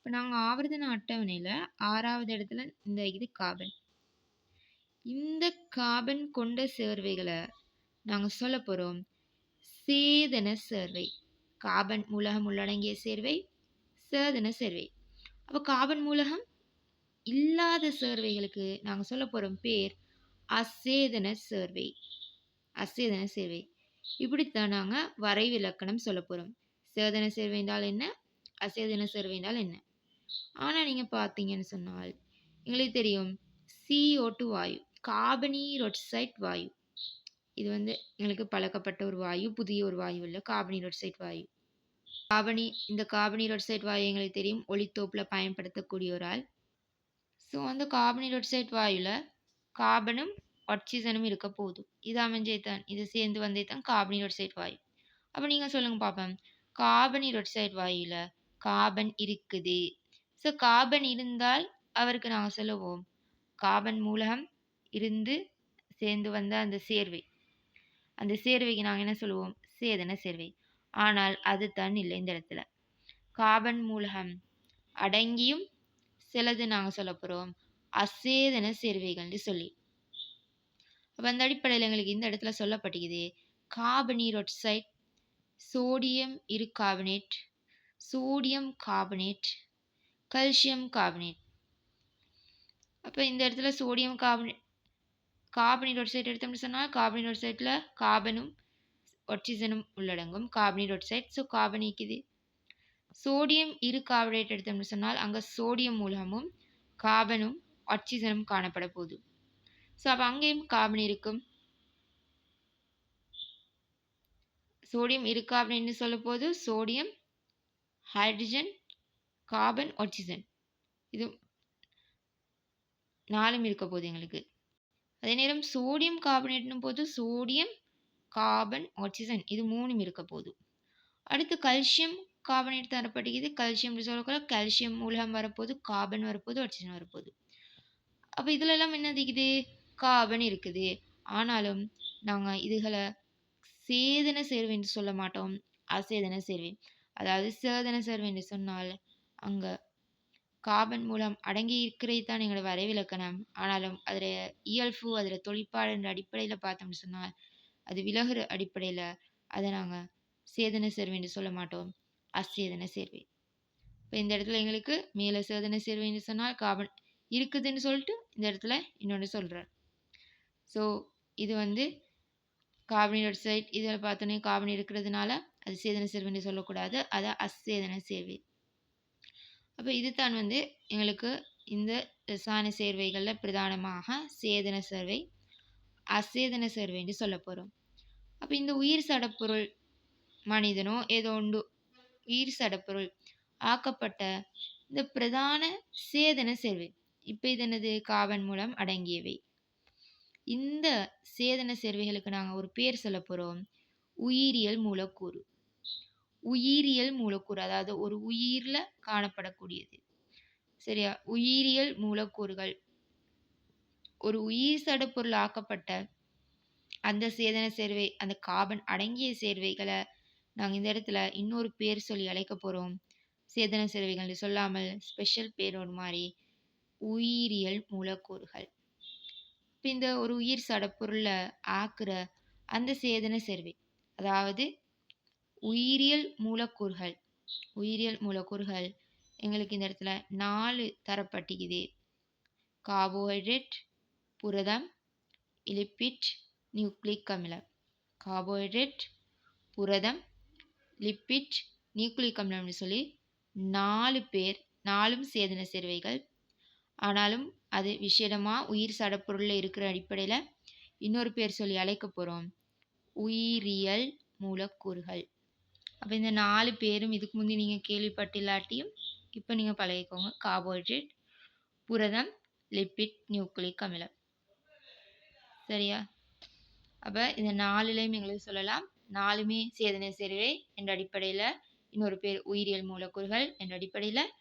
இப்ப நாங்க ஆவர்த்தன அட்டவணையில 6வது இடத்துல இந்த இது கார்பன். இந்த கார்பன் கொண்ட சேர்வைகள நாங்க சொல்லப் போறோம். சேதன சேர்வை. கார்பன் மூலகம் உள்ளடங்கிய சேர்வை, சேதன சேர்வை. அப்ப கார்பன் மூலகம் இல்லாத சேர்வைகளுக்கு நாங்க சொல்லப் போறோம் பேர் அசேதன சேர்வை. அசேதன சேர்வை. இப்படித்தான் நாங்க வரைவிலக்கணம் சொல்லப் போறோம். சேதன சேர்வை என்றால் என்ன? அசேதன சேர்வை என்றால் என்ன? ஆனா நீங்க பார்த்தீங்கன்னு சொன்னால் எங்களுக்கு தெரியும் CO2 வாயு, கார்பனீரொட்சைட் வாயு. இது எங்களுக்கு பழக்கப்பட்ட ஒரு வாயு, புதிய ஒரு வாயு இல்ல, கார்பனீரொட்சைட் வாயு. இந்த கார்பனீரொட்சைட் வாயு எங்களுக்கு தெரியும் ஒளித்தோப்புல பயன்படுத்தக்கூடிய ஒரு ஆள். ஸோ அந்த கார்பனீரொட்சைட் வாயுல கார்பனும் ஆக்சிஜனும் இருக்க போகுது. இது அமைஞ்சேதான், இது சேர்ந்து வந்தே தான் கார்பனீரொட்சைட் வாயு. அப்ப நீங்க சொல்லுங்க பாப்போம், கார்பனீரொட்சைட் வாயுல கார்பன் இருக்குது. ஸோ கார்பன் இருந்தால் அவருக்கு நாங்க சொல்லுவோம் கார்பன் மூலகம் இருந்து சேர்ந்து வந்த அந்த சேர்வை. அந்த சேர்வைக்கு நாங்க என்ன சொல்லுவோம்? சேதன சேர்வை. ஆனால் அது தான் இல்லை இந்த இடத்துல. கார்பன் மூலகம் அடங்கியும் சிலது நாங்க சொல்லப் போறோம் அசேதன சேர்வைகள்னு சொல்லி. அப்ப அந்த அடிப்படையில் எங்களுக்கு இந்த இடத்துல சொல்லப்பட்டிருக்குது கார்பனீரொட்சைட், சோடியம் இருகார்பனேட், சோடியம் கார்பனேட், கால்சியம் கார்பனேட். அப்ப இந்த இடத்துல சோடியம் கார்பனீரொட்சைட் எடுத்தோம்னு சொன்னால் கார்பனீரொட்சைட்ல கார்பனும் ஆக்சிஜனும் உள்ளடங்கும் கார்பனீரொட்சைட். ஸோ கார்பன் இருக்குது. சோடியம் இருகார்பனேட் எடுத்தோம்னு சொன்னால் அங்க சோடியம் மூலமும் கார்பனும் ஆக்சிஜனும் காணப்பட போகுது. ஸோ அப்ப அங்கேயும் கார்பன் இருக்கும். சோடியம் இருகார்பனேட்னு சொல்லும் போது சோடியம், ஹைட்ரஜன், கார்பன், ஆக்சிஜன் இது 4ம் இருக்க போகுது எங்களுக்கு. அதே நேரம் சோடியம் கார்பனேட்னும் போது சோடியம், கார்பன், ஆக்சிஜன் இது 3ம் இருக்க போகுது. அடுத்து கால்சியம் கார்பனேட் தரப்பட்டிருக்குது. கால்சியம் சொல்லக்கூட கால்சியம் மூலகம் வரப்போகுது, கார்பன் வரப்போகுது, ஆக்சிஜன் வரப்போகுது. அப்ப இதுல எல்லாம் என்ன இருக்குது? கார்பன் இருக்குது. ஆனாலும் நாங்க இதுகளை சேதன சேர்வை என்று சொல்ல மாட்டோம், அசேதன சேர்வை. அதாவது சேதன சேர்வை என்று சொன்னால் அங்க கார்பன் மூலம் அடங்கி இருக்கிறது தான் எங்களோட வரைவிலக்கணம். ஆனாலும் அதில் இயல்பு, அதில் தொழிற்பாடு என்ற அடிப்படையில் பார்த்தோம்னு சொன்னால் அது விலகுற அடிப்படையில் அதை நாங்கள் சேதன சேர்வை என்று சொல்ல மாட்டோம், அசேதன சேர்வை. இப்போ இந்த இடத்துல எங்களுக்கு மேலே சேதன சேர்வைன்னு சொன்னால் கார்பன் இருக்குதுன்னு சொல்லிட்டு இந்த இடத்துல இன்னொன்று சொல்கிறார். ஸோ இது கார்பனீரொட்சைட் இதில் பார்த்தோன்னே கார்பன் இருக்கிறதுனால அது சேதன சேர்வைன்னு சொல்லக்கூடாது, அது அசேதன சேர்வை. அப்போ இது தான் எங்களுக்கு இந்த ரசாயன சேர்வைகளில் பிரதானமாக சேதன சேர்வை, அசேதன சேர்வை என்று சொல்ல போகிறோம். அப்போ இந்த உயிர் சடப்பொருள் மனிதனோ ஏதோ ஒன்று உயிர் சடப்பொருள் ஆக்கப்பட்ட இந்த பிரதான சேதன சேர்வை. இப்போ இது என்னது? கார்பன் மூலம் அடங்கியவை. இந்த சேதன சேர்வைகளுக்கு நாங்கள் ஒரு பேர் சொல்ல போகிறோம், உயிரியல் மூலக்கூறு. உயிரியல் மூலக்கூறு அதாவது ஒரு உயிரில் காணப்படக்கூடியது. சரியா? உயிரியல் மூலக்கூறுகள் ஒரு உயிர் சடப்பொருள் ஆக்கப்பட்ட அந்த சேதன சேர்வை, அந்த கார்பன் அடங்கிய சேர்வைகளை நாங்கள் இந்த இடத்துல இன்னொரு பேர் சொல்லி அழைக்க போகிறோம். சேதன சேர்வைகள் சொல்லாமல் ஸ்பெஷல் பேரோடு மாதிரி உயிரியல் மூலக்கூறுகள். இப்போ இந்த ஒரு உயிர் சடப்பொருளை ஆக்குற அந்த சேதன சேர்வை, அதாவது உயிரியல் மூலக்கூறுகள். உயிரியல் மூலக்கூறுகள் எங்களுக்கு இந்த இடத்துல 4 தரப்பட்டிக்குது. கார்போஹைட்ரேட், புரதம், லிப்பிட், நியூக்ளிக் அமிலம். கார்போஹைட்ரேட், புரதம், லிப்பிட், நியூக்ளிக் அமிலம்னு சொல்லி 4 பேர், 4ம் சேதன சேர்வைகள். ஆனாலும் அது விசேடமாக உயிர் சடப்பொருளில் இருக்கிற அடிப்படையில் இன்னொரு பேர் சொல்லி அழைக்க போகிறோம், உயிரியல் மூலக்கூறுகள். அப்போ இந்த 4 பேரும் இதுக்கு முந்தி நீங்கள் கேள்விப்பட்டில்லாட்டியும் இப்போ நீங்கள் பழகிக்கோங்க. கார்போஹைட்ரேட், புரதம், லிப்பிட், நியூக்ளிக் அமிலம். சரியா? அப்போ இந்த 4லையும் எங்களுக்கு சொல்லலாம் 4மே சேதன சேர்வை என்ற அடிப்படையில், இன்னொரு பேர் உயிரியல் மூலக்கூறுகள் என்ற அடிப்படையில்.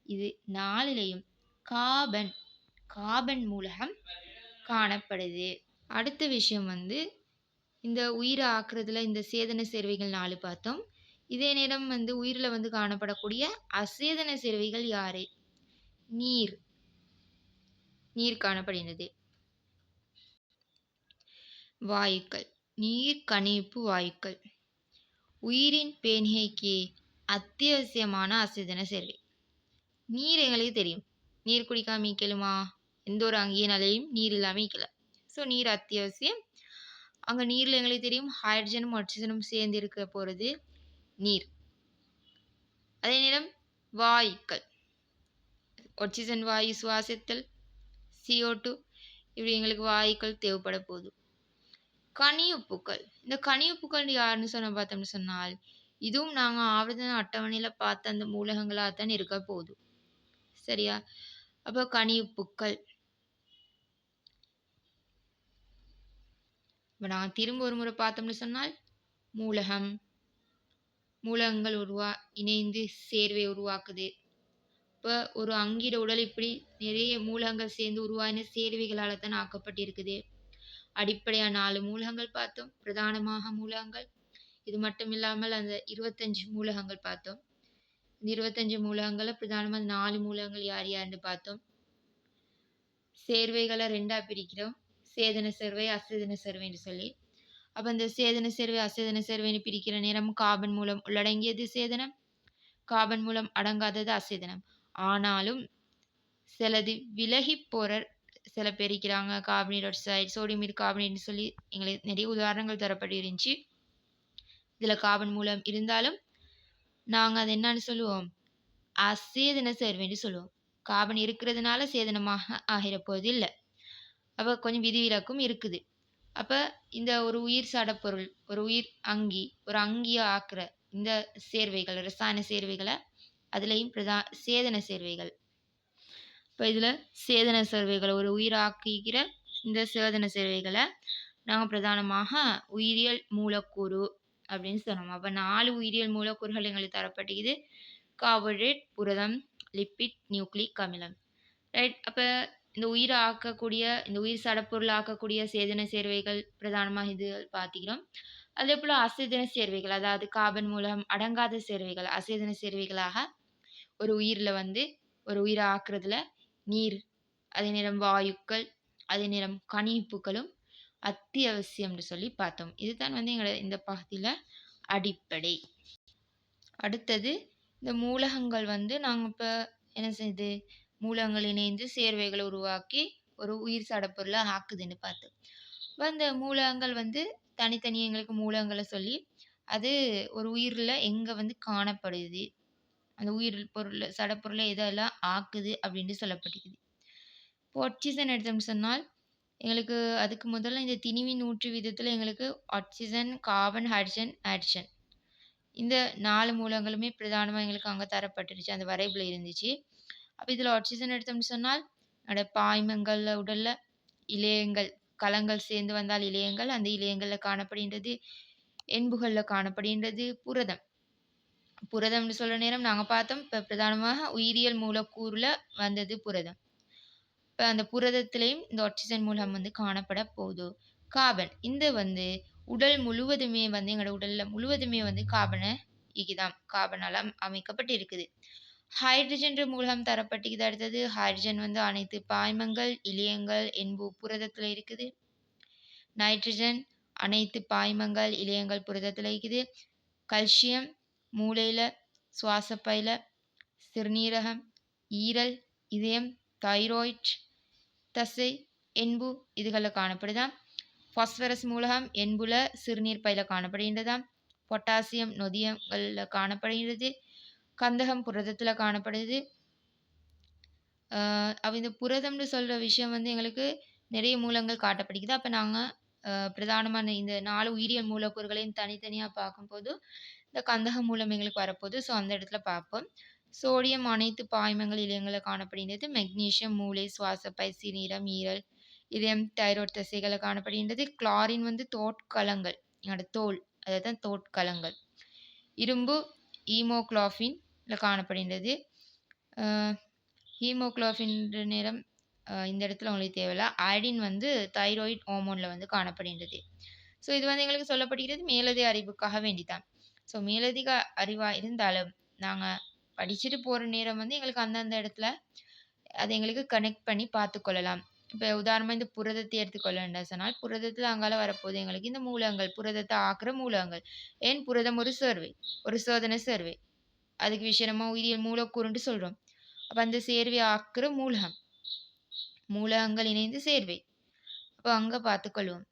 இது 4லையும் கார்பன் மூலகம் காணப்படுது. அடுத்த விஷயம் இந்த உயிரை ஆக்குறதுல இந்த சேதன சேர்வைகள் 4 பார்த்தோம். இதே நேரம் வந்து உயிரில வந்து காணப்படக்கூடிய அசேதன சேர்வைகள் யாரு? நீர். நீர் காணப்படுகிறது. வாயுக்கள். நீர் கணிப்பு வாயுக்கள். உயிரின் பேணிகைக்கு அத்தியாவசியமான அசேதன சேர்வை. நீர் எங்களுக்கு தெரியும். நீர் குடிக்காம மீக்கலுமா? எந்த ஒரு அங்கீனாலையும் நீர் இல்லாம மீக்கல. ஸோ நீர் அத்தியாவசியம். அங்க நீர்ல எங்களுக்கு தெரியும் ஹைட்ரஜனும் ஆக்சிஜனும் சேர்ந்து இருக்க போறது நீர். அதே நேரம் வாயுக்கள். ஆக்சிஜன் வாயு சுவாசித்தல், CO2 இப்படி எங்களுக்கு வாயுக்கள் தேவைப்பட போகுது. கனியுப்புக்கள். இந்த கனியுப்புக்கள் யாருன்னு பார்த்தோம்னு சொன்னால், இதுவும் நாங்க ஆவர்த்தன அட்டவணையில பார்த்த அந்த மூலகங்களாக தான் இருக்க போகுது. சரியா? அப்போ கனியுப்புக்கள். இப்போ நான் திரும்ப ஒரு முறை பார்த்தோம்னு சொன்னால், மூலகம், மூலகங்கள் இணைந்து சேர்வை உருவாக்குது. இப்போ ஒரு அங்கீட உடல் இப்படி நிறைய மூலகங்கள் சேர்ந்து உருவான சேர்வைகளால தான் ஆக்கப்பட்டிருக்குது. அடிப்படையாக 4 மூலகங்கள் பார்த்தோம். பிரதானமாக மூலகங்கள். இது மட்டும் இல்லாமல் அந்த 25 மூலகங்கள் பார்த்தோம். இந்த 25 மூலகங்களை பிரதானமாக 4 மூலகங்கள் யார் யாருன்னு பார்த்தோம். சேர்வைகளை 2ஆ பிரிக்கிறோம். சேதன சேர்வை, அசேதன சேர்வைன்னு சொல்லி. அப்போ இந்த சேதன சேர்வை, அசேதன சேர்வைன்னு பிரிக்கிற நேரம் கார்பன் மூலம் உள்ளடங்கியது சேதனம், கார்பன் மூலம் அடங்காதது அசேதனம். ஆனாலும் சிலது விலகி போற சில பேர் இருக்கிறாங்க. கார்பனேட் ஆக்சைடு, சோடியம் கார்பனேட்னு சொல்லி எங்களுக்கு நிறைய உதாரணங்கள் தரப்பட்டு இருந்துச்சு. இதில் கார்பன் மூலம் இருந்தாலும் நாங்கள் அது என்னன்னு சொல்லுவோம்? அசேதன சேர்வைன்னு சொல்லுவோம். கார்பன் இருக்கிறதுனால சேதனமாக ஆகிற போது இல்லை. அப்போ கொஞ்சம் விதிவிலக்கும் இருக்குது. அப்போ இந்த ஒரு உயிர் சடப்பொருள், ஒரு உயிர் அங்கி, ஒரு அங்கியை ஆக்குற இந்த சேர்வைகள், ரசாயன சேர்வைகளை அதுலேயும் சேதன சேர்வைகள். இப்போ இதில் சேதன சேர்வைகளை ஒரு உயிர் ஆக்கிக்கிற இந்த சேதன சேர்வைகளை நாங்கள் பிரதானமாக உயிரியல் மூலக்கூறு அப்படின்னு சொன்னோம். அப்போ 4 உயிரியல் மூலக்கூறுகள் எங்களுக்கு தரப்பட்டிருக்குது. கார்போஹைட்ரேட், புரதம், லிப்பிட், நியூக்ளிக் அமிலம். ரைட். அப்போ இந்த உயிரை ஆக்கக்கூடிய, இந்த உயிர் சடப்பொருள் ஆக்கக்கூடிய சேதன சேர்வைகள் பிரதானமாக இது பார்த்துக்கிறோம். அதே போல் அசேதன சேர்வைகள், அதாவது கார்பன் மூலம் அடங்காத சேர்வைகள், அசேதன சேர்வைகளாக ஒரு உயிரில் வந்து ஒரு உயிரை ஆக்குறதுல நீர், அதே நேரம் வாயுக்கள், அதே நேரம் கனிப்புகளும் அத்தியாவசியம்னு சொல்லி பார்த்தோம். இதுதான் வந்து எங்களோட இந்த பகுதியில் அடிப்படை. அடுத்தது இந்த மூலகங்கள் வந்து நாங்கள் இப்போ என்ன செய்யுது, மூலகங்கள் இணைந்து சேர்வைகளை உருவாக்கி ஒரு உயிர் சடப்பொருளை ஆக்குதுன்னு பார்த்தோம். இப்போ அந்த மூலகங்கள் வந்து தனித்தனி எங்களுக்கு மூலகங்களை சொல்லி அது ஒரு உயிரில் எங்கே வந்து காணப்படுது, அந்த உயிர் பொருள் சடப்பொருளை எதெல்லாம் ஆக்குது அப்படின்ட்டு சொல்லப்பட்டிருக்குது. இப்போ ஆக்சிஜன் எடுத்தோம்னு சொன்னால் எங்களுக்கு அதுக்கு முதல்ல இந்த திணிவின் ஊற்று விதத்தில் எங்களுக்கு ஆக்சிஜன், கார்பன், ஹைட்ரஜன் இந்த 4 மூலங்களுமே பிரதானமாக எங்களுக்கு அங்கே தரப்பட்டுருச்சு, அந்த வரைபில் இருந்துச்சு. அப்போ இதில் ஆக்சிஜன் எடுத்தோம்னு சொன்னால் அதோட பாய்மங்களில் உடலில் இழையங்கள், கலங்கள் சேர்ந்து வந்தால் இழையங்கள், அந்த இழையங்களில் காணப்படுகின்றது. எண்புகளில் காணப்படுகின்றது புரதம். புரதம்னு சொல்கிற நேரம் நாங்கள் பார்த்தோம், இப்போ பிரதானமாக உயிரியல் மூலக்கூறில் வந்தது புரதம். இப்போ அந்த புரதத்திலையும் இந்த ஆக்சிஜன் மூலம் வந்து காணப்பட போகுது. கார்பன், இந்த வந்து உடல் முழுவதுமே வந்து எங்களோட உடலில் முழுவதுமே வந்து கார்பனை இங்குதான் கார்பனால் அமைக்கப்பட்டு இருக்குது. ஹைட்ரஜன் மூலம் தரப்பட்டிருக்குது. அடுத்தது ஹைட்ரஜன் வந்து அனைத்து பாய்மங்கள், இழையங்கள், என்பு புரதத்தில் இருக்குது. நைட்ரஜன் அனைத்து பாய்மங்கள், இழையங்கள் புரதத்தில் இருக்குது. கல்சியம் மூளையில், சுவாசப்பையில், சிறுநீரகம், ஈரல், இதயம், தைராய்ட், தசை, என்பு இதுகளில் காணப்படுதாம். பாஸ்பரஸ் மூலகம் என்புல சிறுநீர் பையில் காணப்படுகின்றதாம். பொட்டாசியம் நொதியங்களில் காணப்படுகிறது. கந்தகம் புரதத்தில் காணப்படுது. இந்த புரதம்னு சொல்கிற விஷயம் வந்து எங்களுக்கு நிறைய மூலங்கள் காட்டப்படுகிறது. அப்போ நாங்கள் பிரதானமான இந்த 4 உயிரியல் மூலக்கூறுகளையும் தனித்தனியாக பார்க்கும்போது இந்த கந்தக மூலம் எங்களுக்கு வரப்போகுது. ஸோ அந்த இடத்துல பார்ப்போம். சோடியம் அனைத்து பாய்மங்கள் இழையங்களில் காணப்படுகின்றது. மெக்னீசியம் மூளை, சுவாசப்பை, சிறுநீரம், ஈரல், இதயம், தைராய்டு தசைகளில் காணப்படுகின்றது. குளோரின் வந்து தோட்கலங்கள், எங்களோட தோல், அதுதான் தோட்கலங்கள். இரும்பு ஹீமோகுளோபின்ல காணப்படுகின்றது. ஹீமோகுளோபின் நேரம் இந்த இடத்துல உங்களுக்கு தேவையில்லை. அயடின் வந்து தைராய்டு ஹார்மோனில் வந்து காணப்படுகின்றது. ஸோ இது வந்து எங்களுக்கு சொல்லப்படுகிறது மேலதிக அறிவுக்காக வேண்டித்தான். ஸோ மேலதிக அறிவா இருந்தாலும், நாங்க படிச்சுட்டு போற நேரம் எங்களுக்கு அந்தந்த இடத்துல அது எங்களுக்கு கனெக்ட் பண்ணி பார்த்துக்கொள்ளலாம். இப்ப உதாரணமா இந்த புரதத்தை எடுத்துக்கொள்ளண்டா சொன்னால், புரதத்துல அங்கால வரப்போது எங்களுக்கு இந்த மூலகங்கள், புரதத்த ஆக்குற மூலகங்கள். ஏன் புரதம் ஒரு சேர்வை, ஒரு சோதனை சேர்வை. அதுக்கு விஷயமா உயிரியல் மூலக்கூறுன்ட்டு சொல்றோம். அப்ப அந்த சேர்வை ஆக்குற மூலகம். மூலகங்கள் இணைந்து சேர்வை. அப்ப அங்க பார்த்துக்கொள்வோம்.